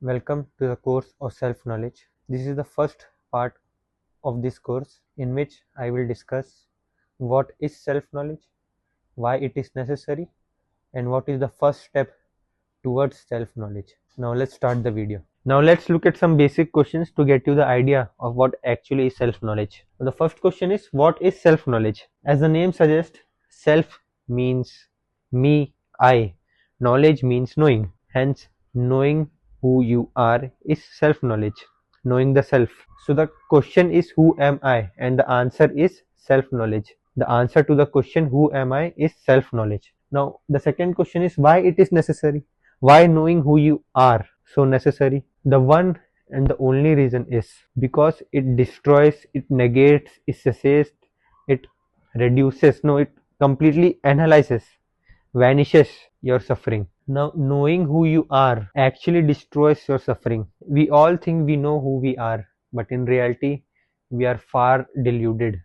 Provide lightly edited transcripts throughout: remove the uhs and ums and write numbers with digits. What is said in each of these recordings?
Welcome to the course of self-knowledge. This is the first part of this course in which I will discuss what is self-knowledge, why it is necessary, and what is the first step towards self-knowledge. Now let's start the video. Now let's look at some basic questions to get you the idea of what actually is self-knowledge. The first question is, what is self-knowledge? As the name suggests, self means me, I. Knowledge means knowing. Hence, knowing who you are is self-knowledge, knowing the self. So the question is, who am I? And the answer is self-knowledge. The answer to the question, who am I, is self-knowledge. Now the second question is, why it is necessary? Why knowing who you are so necessary? The one and the only reason is because it destroys, it negates, it cesses, it reduces, no, it completely analyzes, vanishes your suffering. Now, knowing who you are actually destroys your suffering. We all think we know who we are, but in reality, we are far deluded.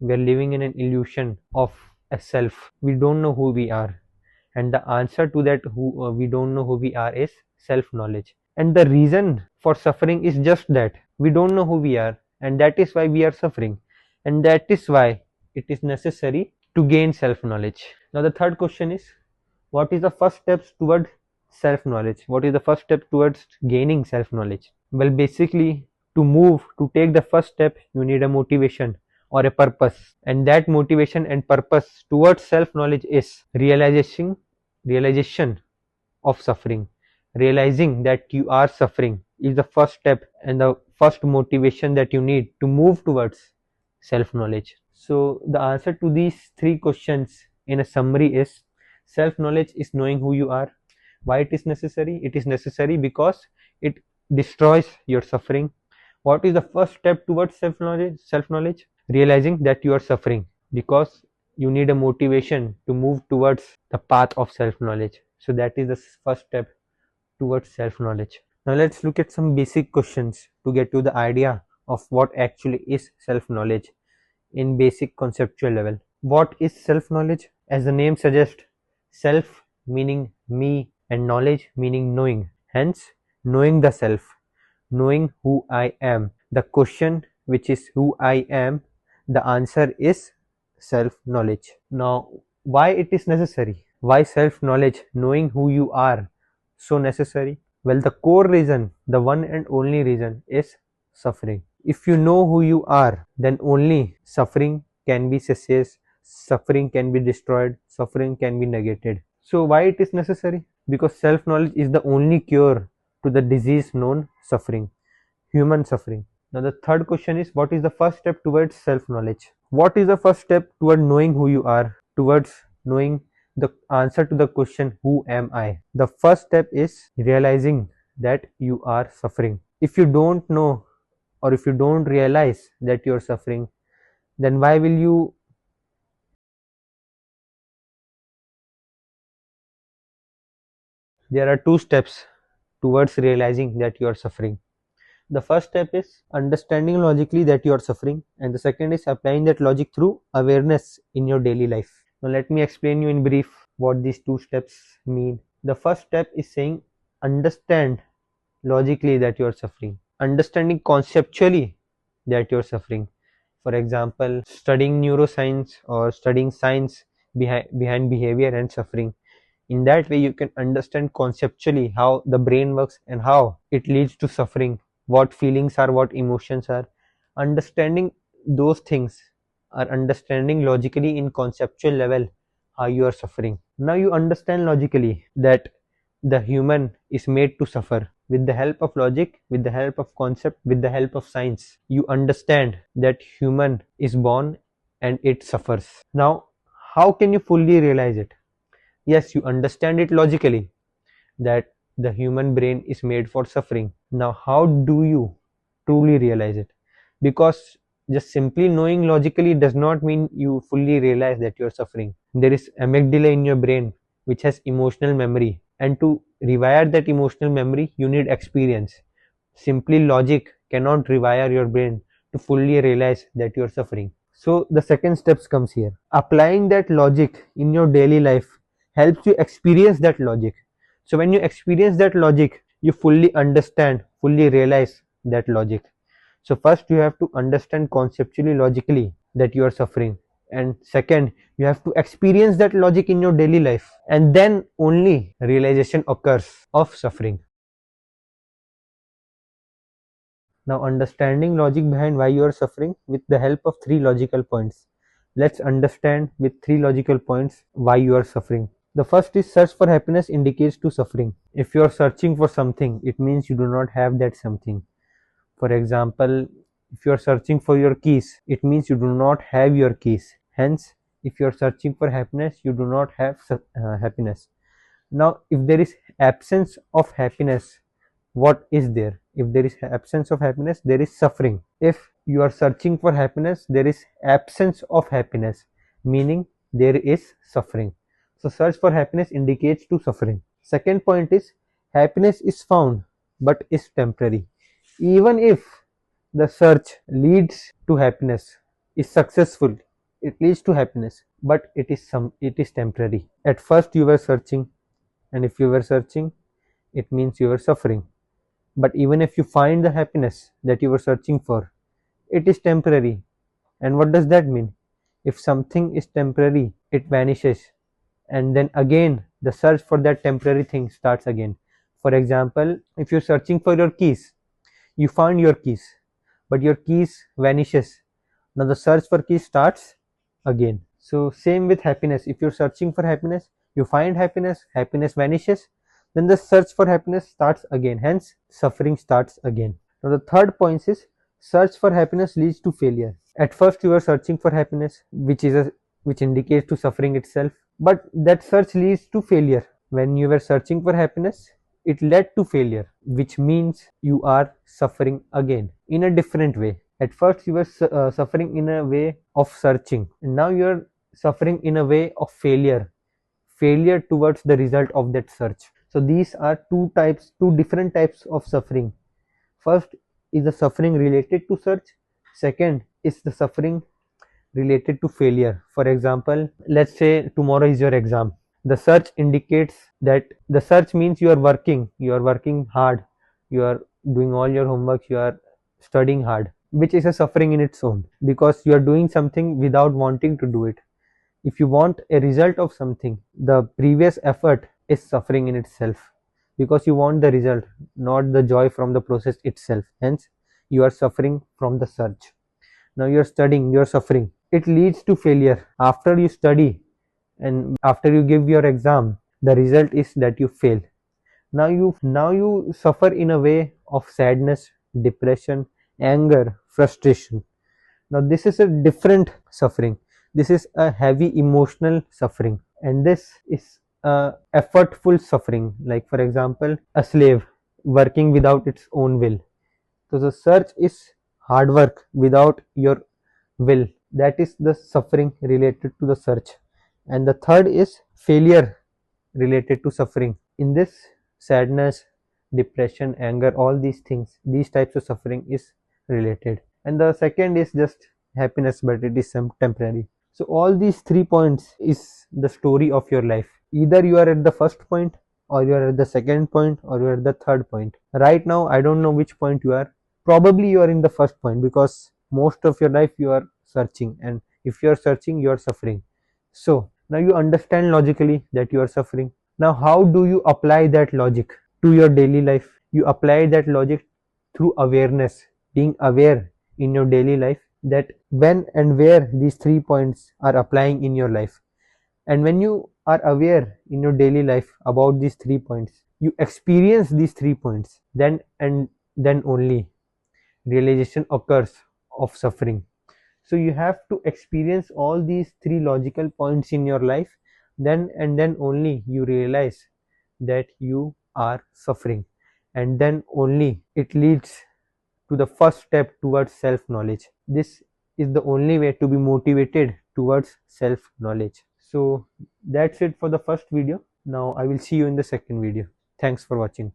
We are living in an illusion of a self. We don't know who we are. And the answer to that, who we don't know who we are, is self-knowledge. And the reason for suffering is just that. We don't know who we are, and that is why we are suffering. And that is why it is necessary to gain self-knowledge. Now the third question is, what is the first steps towards self-knowledge? What is the first step towards gaining self-knowledge? Well, basically, to take the first step, you need a motivation or a purpose, and that motivation and purpose towards self-knowledge is realization of suffering. Realizing that you are suffering is the first step and the first motivation that you need to move towards self-knowledge. So the answer to these three questions in a summary is, self-knowledge is knowing who you are. Why it is necessary? It is necessary because it destroys your suffering. What is the first step towards self-knowledge? Realizing that you are suffering, because you need a motivation to move towards the path of self-knowledge. So that is the first step towards self-knowledge. Now let's look at some basic questions to get to the idea of what actually is self-knowledge in basic conceptual level. What is self-knowledge? As the name suggests, self meaning me and knowledge meaning knowing. Hence, knowing the self, knowing who I am. The question, which is who I am, the answer is self-knowledge. Now, why it is necessary? Why self-knowledge, knowing who you are, so necessary? Well, the core reason, the one and only reason, is suffering. If you know who you are, then only suffering can be cessed, suffering can be destroyed, suffering can be negated. So why it is necessary? Because self-knowledge is the only cure to the disease known suffering, human suffering. Now the third question is, what is the first step towards self-knowledge? What is the first step toward knowing who you are, towards knowing the answer to the question, who am I? The first step is realizing that you are suffering. If you don't know, or if you don't realize that you are suffering, then why will you there are two steps towards realizing that you are suffering. The first step is understanding logically that you are suffering, and the second is applying that logic through awareness in your daily life. Now let me explain you in brief what these two steps mean. The first step is saying, understand logically that you are suffering, understanding conceptually that you are suffering. For example, studying neuroscience or studying science behind behavior and suffering. In that way, you can understand conceptually how the brain works and how it leads to suffering, what feelings are, what emotions are. Understanding those things are understanding logically in conceptual level how you are suffering. Now you understand logically that the human is made to suffer. With the help of logic, with the help of concept, with the help of science, you understand that human is born and it suffers. Now, how can you fully realize it? Yes, you understand it logically that the human brain is made for suffering. Now, how do you truly realize it? Because just simply knowing logically does not mean you fully realize that you are suffering. There is amygdala in your brain which has emotional memory, and to rewire that emotional memory, you need experience. Simply logic cannot rewire your brain to fully realize that you are suffering. So the second steps comes here. Applying that logic in your daily life helps you experience that logic. So when you experience that logic, you fully understand, fully realize that logic. So first you have to understand conceptually, logically, that you are suffering, and second you have to experience that logic in your daily life, and then only realization occurs of suffering. Now, understanding logic behind why you are suffering with the help of three logical points. Let's understand with three logical points why you are suffering. The first is search for happiness indicates to suffering. If you are searching for something, it means you do not have that something. For example, if you are searching for your keys, it means you do not have your keys. Hence, if you are searching for happiness, you do not have happiness. Now, if there is absence of happiness, what is there? If there is absence of happiness, there is suffering. If you are searching for happiness, there is absence of happiness, meaning there is suffering. So search for happiness indicates to suffering. Second point is happiness is found but is temporary. Even if the search leads to happiness, is successful, it leads to happiness, but it is temporary. At first you were searching, and if you were searching, it means you were suffering. But even if you find the happiness that you were searching for, it is temporary. And what does that mean? If something is temporary, it vanishes, and then again the search for that temporary thing starts again. For example, if you're searching for your keys, you find your keys, but your keys vanishes. Now the search for keys starts again. So same with happiness. If you're searching for happiness, you find happiness, happiness vanishes, then the search for happiness starts again. Hence, suffering starts again. Now the third point is search for happiness leads to failure. At first you are searching for happiness, which indicates to suffering itself, but that search leads to failure. When you were searching for happiness, it led to failure, which means you are suffering again in a different way. At first you were suffering in a way of searching, and now you are suffering in a way of failure towards the result of that search. So these are two different types of suffering. First is the suffering related to search, second is the suffering related to failure. For example, let's say tomorrow is your exam. The search indicates that the search means you are working hard, you are doing all your homework, you are studying hard, which is a suffering in its own, because you are doing something without wanting to do it. If you want a result of something, the previous effort is suffering in itself, because you want the result, not the joy from the process itself. Hence, you are suffering from the search. Now you are studying, you are suffering. It leads to failure. After you study and after you give your exam, the result is that you fail. Now you suffer in a way of sadness, depression, anger, frustration. Now this is a different suffering. This is a heavy emotional suffering, and this is a effortful suffering. Like for example, a slave working without its own will. So the search is hard work without your will. That is the suffering related to the search. And the third is failure related to suffering. In this, sadness, depression, anger, all these things, these types of suffering is related. And the second is just happiness, but it is some temporary. So all these 3 points is the story of your life. Either you are at the first point, or you are at the second point, or you are at the third point. Right now I don't know which point you are. Probably you are in the first point, because most of your life you are searching, and if you are searching, you are suffering. So now you understand logically that you are suffering. Now how do you apply that logic to your daily life? You apply that logic through awareness, being aware in your daily life that when and where these 3 points are applying in your life. And when you are aware in your daily life about these 3 points, you experience these 3 points, then and then only realization occurs of suffering. So you have to experience all these three logical points in your life, then and then only you realize that you are suffering, and then only it leads to the first step towards self knowledge. This is the only way to be motivated towards self knowledge. So that's it for the first video. Now I will see you in the second video. Thanks for watching.